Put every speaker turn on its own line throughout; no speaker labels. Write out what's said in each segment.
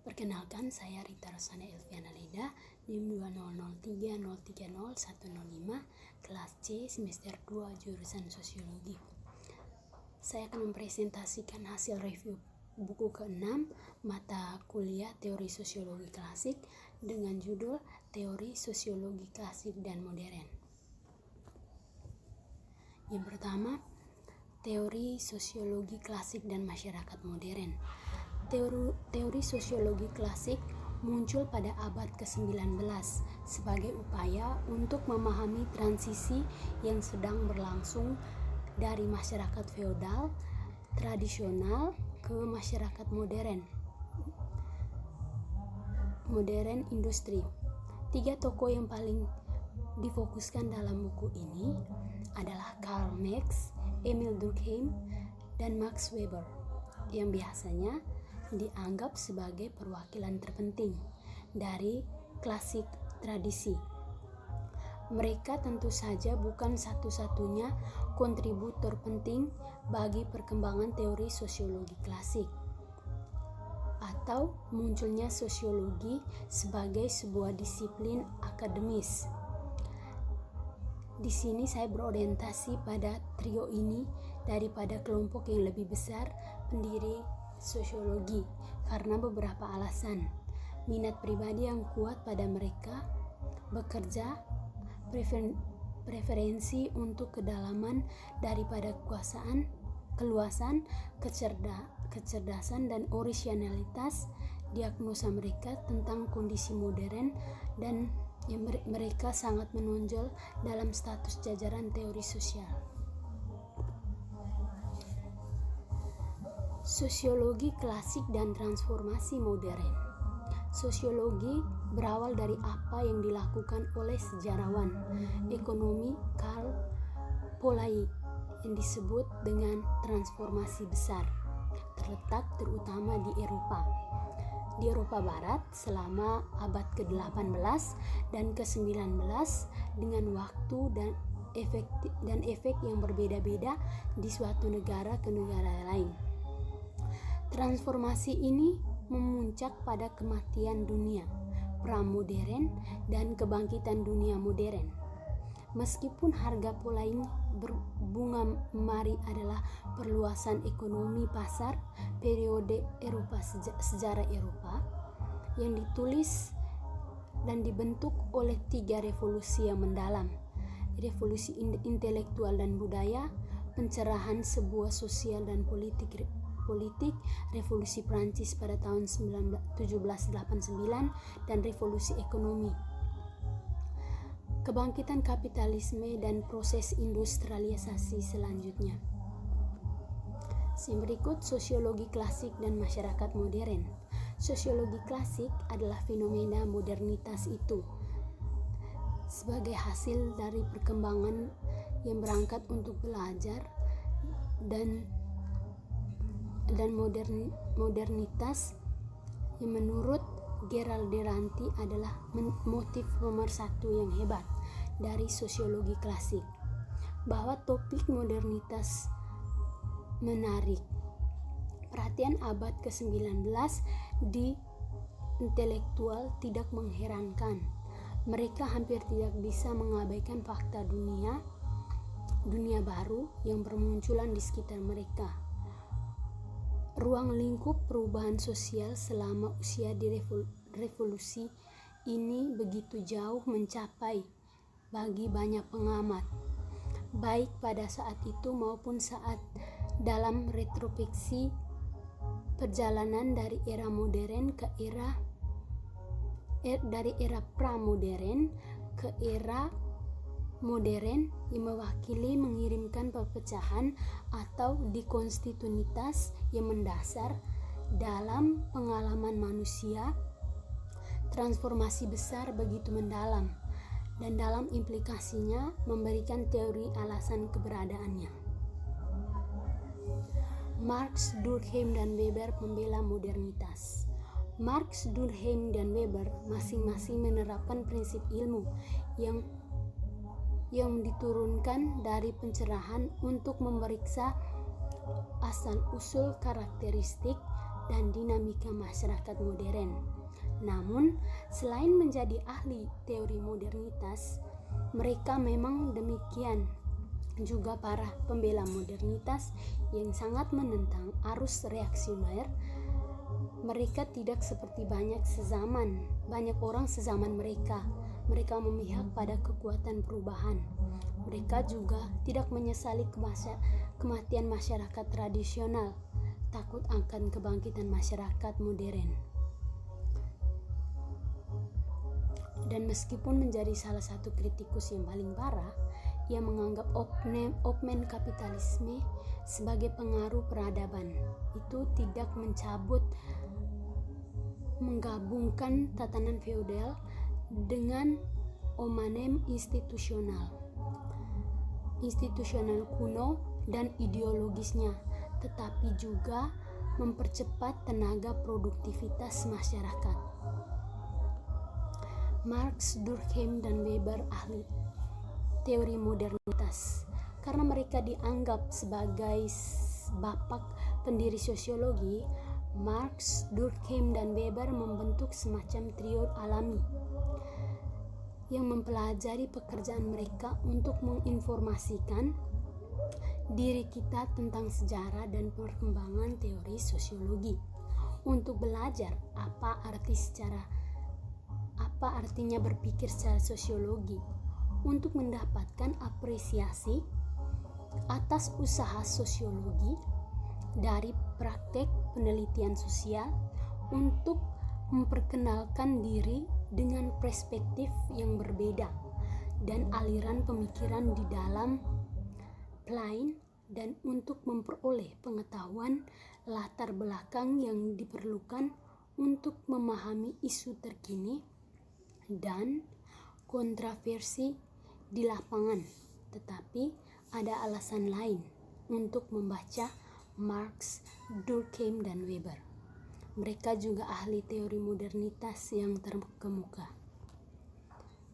Perkenalkan, saya Rita Rosana Elviana Leda, NIM 20030301005, kelas C, semester 2, jurusan Sosiologi. Saya akan mempresentasikan hasil review buku ke-6, mata kuliah Teori Sosiologi Klasik, dengan judul Teori Sosiologi Klasik dan Modern. Yang pertama, Teori Sosiologi Klasik dan Masyarakat Modern. Teori sosiologi klasik muncul pada abad ke-19 sebagai upaya untuk memahami transisi yang sedang berlangsung dari masyarakat feodal tradisional ke masyarakat modern industri. 3 tokoh yang paling difokuskan dalam buku ini adalah Karl Marx, Emil Durkheim, dan Max Weber, yang biasanya dianggap sebagai perwakilan terpenting dari klasik tradisi. Mereka tentu saja bukan satu-satunya kontributor penting bagi perkembangan teori sosiologi klasik atau munculnya sosiologi sebagai sebuah disiplin akademis. Di sini saya berorientasi pada trio ini daripada kelompok yang lebih besar pendiri sosiologi karena beberapa alasan. Minat pribadi yang kuat pada mereka bekerja, preferensi untuk kedalaman daripada keluasan, kecerdasan dan orisinalitas, diagnosa mereka tentang kondisi modern, dan mereka sangat menonjol dalam status jajaran teori sosial. Sosiologi klasik dan transformasi modern. Sosiologi berawal dari apa yang dilakukan oleh sejarawan ekonomi Karl Polanyi yang disebut dengan transformasi besar, terletak terutama di Eropa Barat selama abad ke-18 dan ke-19 dengan waktu dan efek yang berbeda-beda di suatu negara ke negara lain. Transformasi ini memuncak pada kematian dunia pramodern dan kebangkitan dunia modern. Meskipun harga Polanyi berbunga mari adalah perluasan ekonomi pasar periode sejarah Eropa yang ditulis dan dibentuk oleh 3 revolusi yang mendalam: revolusi intelektual dan budaya, pencerahan sebuah sosial dan politik, revolusi Prancis pada tahun 1789, dan revolusi ekonomi, kebangkitan kapitalisme dan proses industrialisasi selanjutnya. Berikut sosiologi klasik dan masyarakat modern. Sosiologi klasik adalah fenomena modernitas itu sebagai hasil dari perkembangan yang berangkat untuk belajar dan modernitas yang menurut Gerald Deranty adalah motif pemersatu yang hebat dari sosiologi klasik, bahwa topik modernitas menarik perhatian abad ke-19 di intelektual tidak mengherankan. Mereka hampir tidak bisa mengabaikan fakta dunia baru yang bermunculan di sekitar mereka. Ruang lingkup perubahan sosial selama usia di revolusi ini begitu jauh mencapai bagi banyak pengamat, baik pada saat itu maupun saat dalam retrospeksi perjalanan dari era modern ke dari era pramodern ke era modern yang mewakili mengirimkan perpecahan atau dekontinuitas yang mendasar dalam pengalaman manusia. Transformasi besar begitu mendalam dan dalam implikasinya memberikan teori alasan keberadaannya. Marx, Durkheim, dan Weber pembela modernitas. Marx, Durkheim, dan Weber masing-masing menerapkan prinsip ilmu yang diturunkan dari pencerahan untuk memeriksa asal-usul karakteristik dan dinamika masyarakat modern. Namun, selain menjadi ahli teori modernitas, mereka memang demikian juga para pembela modernitas yang sangat menentang arus reaksioner. Mereka tidak seperti banyak orang sezaman mereka. Mereka memihak pada kekuatan perubahan. Mereka juga tidak menyesali kematian masyarakat tradisional, takut akan kebangkitan masyarakat modern. Dan meskipun menjadi salah satu kritikus yang paling parah, ia menganggap opmen kapitalisme sebagai pengaruh peradaban. Itu tidak menggabungkan tatanan feodal dengan omanem institusional kuno dan ideologisnya, tetapi juga mempercepat tenaga produktivitas masyarakat. Marx, Durkheim, dan Weber ahli teori modernitas karena mereka dianggap sebagai bapak pendiri sosiologi. Marx, Durkheim, dan Weber membentuk semacam trio alami yang mempelajari pekerjaan mereka untuk menginformasikan diri kita tentang sejarah dan perkembangan teori sosiologi, untuk belajar apa artinya berpikir secara sosiologi, untuk mendapatkan apresiasi atas usaha sosiologi dari praktek penelitian sosial, untuk memperkenalkan diri dengan perspektif yang berbeda dan aliran pemikiran di dalam lain, dan untuk memperoleh pengetahuan latar belakang yang diperlukan untuk memahami isu terkini dan kontroversi di lapangan. Tetapi ada alasan lain untuk membaca Marx, Durkheim, dan Weber. Mereka juga ahli teori modernitas yang terkemuka.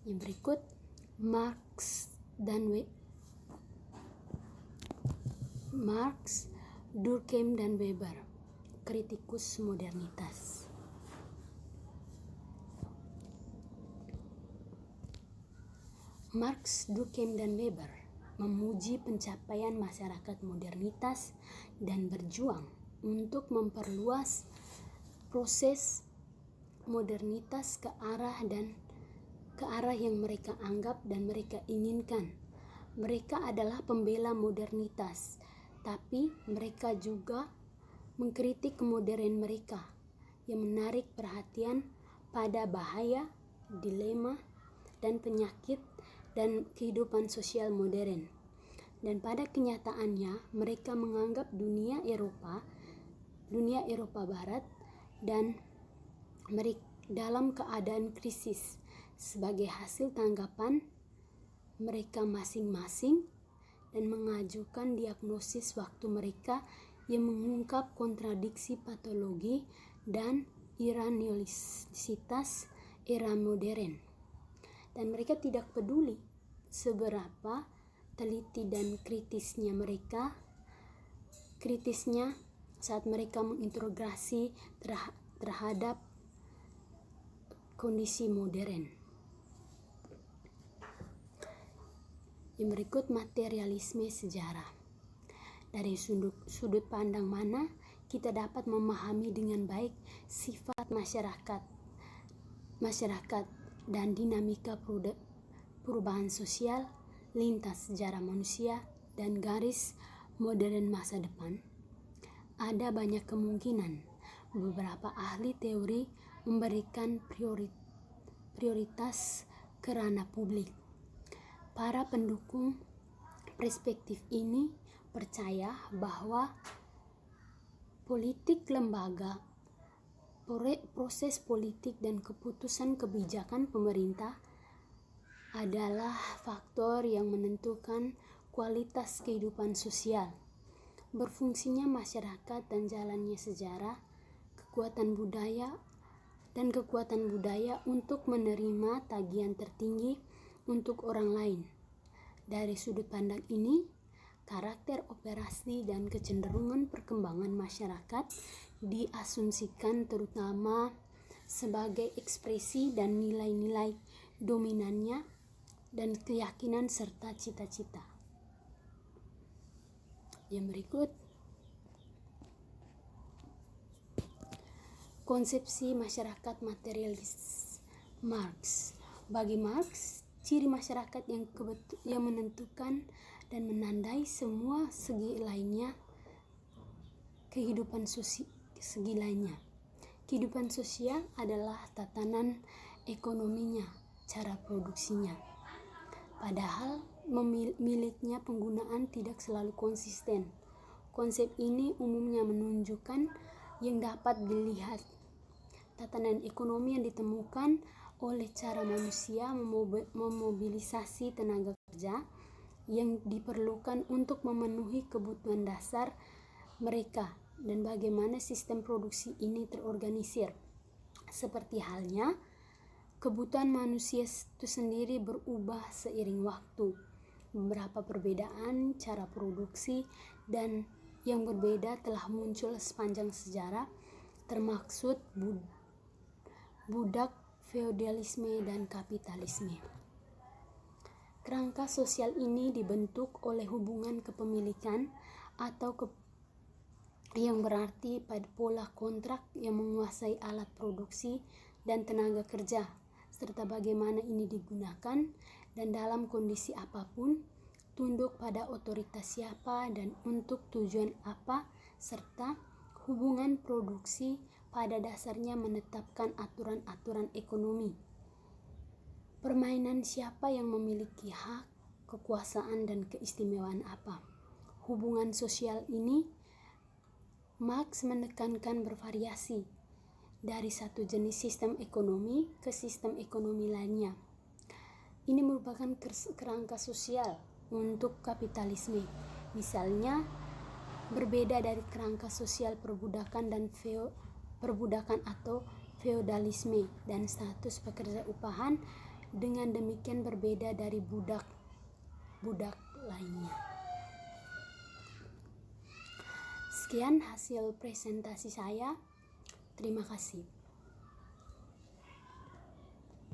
Yang berikut, Marx, Durkheim, dan Weber, kritikus modernitas. Marx, Durkheim, dan Weber memuji pencapaian masyarakat modernitas dan berjuang untuk memperluas proses modernitas ke arah yang mereka anggap dan mereka inginkan. Mereka adalah pembela modernitas, tapi mereka juga mengkritik kemodern mereka yang menarik perhatian pada bahaya, dilema, dan penyakit dan kehidupan sosial modern. Dan pada kenyataannya mereka menganggap dunia Eropa Barat dan mereka dalam keadaan krisis sebagai hasil tanggapan mereka masing-masing, dan mengajukan diagnosis waktu mereka yang mengungkap kontradiksi patologi dan irasionalitas era modern. Dan mereka tidak peduli seberapa teliti dan kritisnya saat mereka menginterogasi terhadap kondisi modern. Yang berikut, materialisme sejarah. Dari sudut pandang mana kita dapat memahami dengan baik sifat masyarakat dan dinamika perubahan sosial, lintas sejarah manusia, dan garis modern masa depan? Ada banyak kemungkinan. Beberapa ahli teori memberikan prioritas ke ranah publik. Para pendukung perspektif ini percaya bahwa politik lembaga, proses politik, dan keputusan kebijakan pemerintah adalah faktor yang menentukan kualitas kehidupan sosial, berfungsinya masyarakat, dan jalannya sejarah, kekuatan budaya untuk menerima tagihan tertinggi untuk orang lain. Dari sudut pandang ini, karakter operasi dan kecenderungan perkembangan masyarakat diasumsikan terutama sebagai ekspresi dan nilai-nilai dominannya dan keyakinan serta cita-cita. Yang berikut, konsepsi masyarakat materialis Marx. Bagi Marx, ciri masyarakat yang menentukan dan menandai semua segi lainnya kehidupan sosial adalah tatanan ekonominya, cara produksinya. Padahal miliknya penggunaan tidak selalu konsisten. Konsep ini umumnya menunjukkan yang dapat dilihat. Tatanan ekonomi yang ditemukan oleh cara manusia memobilisasi tenaga kerja yang diperlukan untuk memenuhi kebutuhan dasar mereka dan bagaimana sistem produksi ini terorganisir. Seperti halnya kebutuhan manusia itu sendiri berubah seiring waktu. Beberapa perbedaan cara produksi dan yang berbeda telah muncul sepanjang sejarah, termaksud budak, feodalisme, dan kapitalisme. Kerangka sosial ini dibentuk oleh hubungan kepemilikan atau yang berarti pada pola kontrak yang menguasai alat produksi dan tenaga kerja, serta bagaimana ini digunakan dan dalam kondisi apapun, tunduk pada otoritas siapa dan untuk tujuan apa, serta hubungan produksi pada dasarnya menetapkan aturan-aturan ekonomi. Permainan siapa yang memiliki hak, kekuasaan, dan keistimewaan apa. Hubungan sosial ini Marx menekankan bervariasi dari satu jenis sistem ekonomi ke sistem ekonomi lainnya. Ini merupakan kerangka sosial untuk kapitalisme. Misalnya, berbeda dari kerangka sosial perbudakan atau feodalisme dan status pekerja upahan, dengan demikian berbeda dari budak lainnya. Sekian hasil presentasi saya. Terima kasih.